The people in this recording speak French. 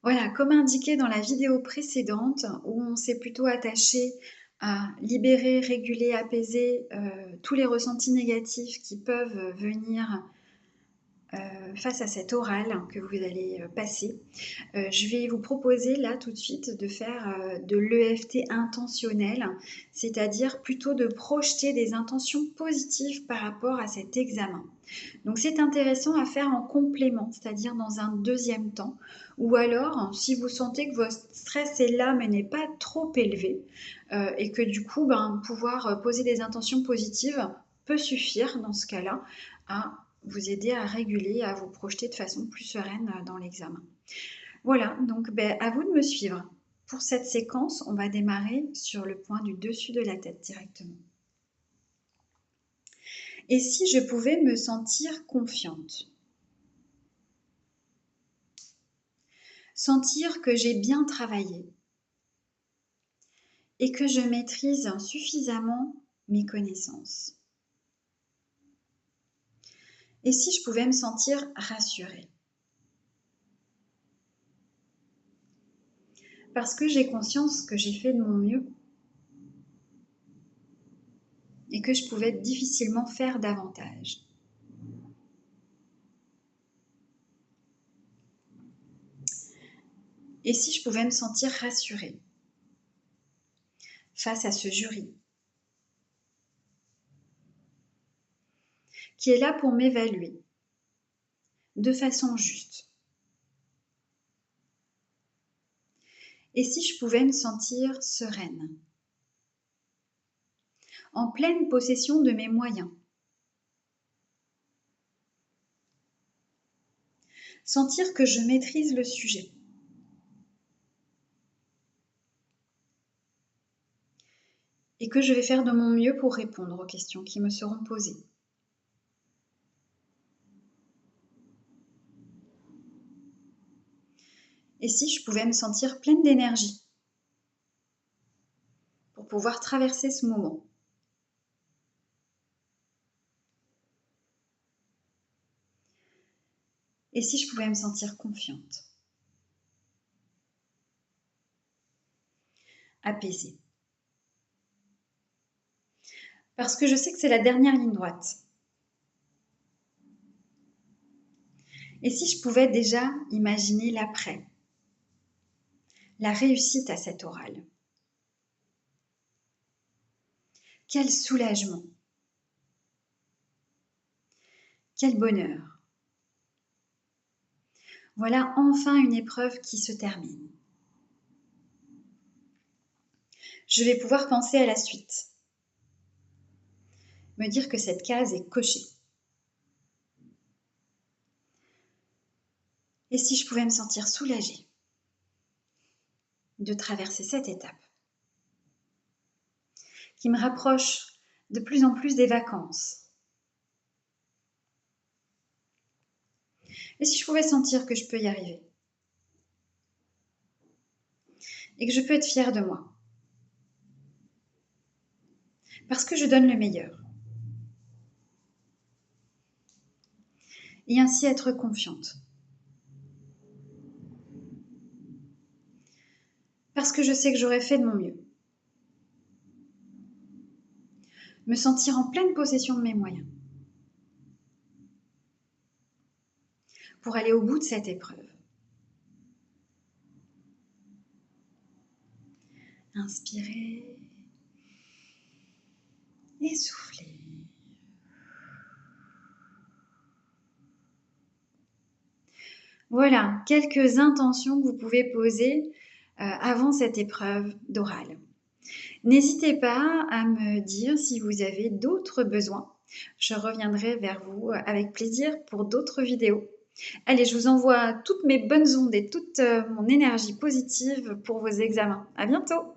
Voilà, comme indiqué dans la vidéo précédente, où on s'est plutôt attaché à libérer, réguler, apaiser tous les ressentis négatifs qui peuvent venir face à cet oral que vous allez passer. Je vais vous proposer là tout de suite de faire de l'EFT intentionnel, c'est-à-dire plutôt de projeter des intentions positives par rapport à cet examen. Donc c'est intéressant à faire en complément, c'est-à-dire dans un deuxième temps, ou alors si vous sentez que votre stress est là mais n'est pas trop élevé, et que du coup pouvoir poser des intentions positives peut suffire dans ce cas-là à vous aider à réguler, à vous projeter de façon plus sereine dans l'examen. Voilà, donc à vous de me suivre. Pour cette séquence, on va démarrer sur le point du dessus de la tête directement. Et si je pouvais me sentir confiante? Sentir que j'ai bien travaillé et que je maîtrise suffisamment mes connaissances. Et si je pouvais me sentir rassurée? Parce que j'ai conscience que j'ai fait de mon mieux et que je pouvais difficilement faire davantage. Et si je pouvais me sentir rassurée face à ce jury qui est là pour m'évaluer de façon juste? Et si je pouvais me sentir sereine, en pleine possession de mes moyens, sentir que je maîtrise le sujet et que je vais faire de mon mieux pour répondre aux questions qui me seront posées. Et si je pouvais me sentir pleine d'énergie pour pouvoir traverser ce moment? Et si je pouvais me sentir confiante, apaisée? Parce que je sais que c'est la dernière ligne droite. Et si je pouvais déjà imaginer l'après, la réussite à cet oral? Quel soulagement! Quel bonheur! Voilà enfin une épreuve qui se termine. Je vais pouvoir penser à la suite. Me dire que cette case est cochée. Et si je pouvais me sentir soulagée de traverser cette étape qui me rapproche de plus en plus des vacances? Et si je pouvais sentir que je peux y arriver et que je peux être fière de moi parce que je donne le meilleur et ainsi être confiante parce que je sais que j'aurais fait de mon mieux, me sentir en pleine possession de mes moyens pour aller au bout de cette épreuve. Inspirez et soufflez. Voilà, quelques intentions que vous pouvez poser avant cette épreuve d'oral. N'hésitez pas à me dire si vous avez d'autres besoins. Je reviendrai vers vous avec plaisir pour d'autres vidéos. Allez, je vous envoie toutes mes bonnes ondes et toute mon énergie positive pour vos examens. À bientôt!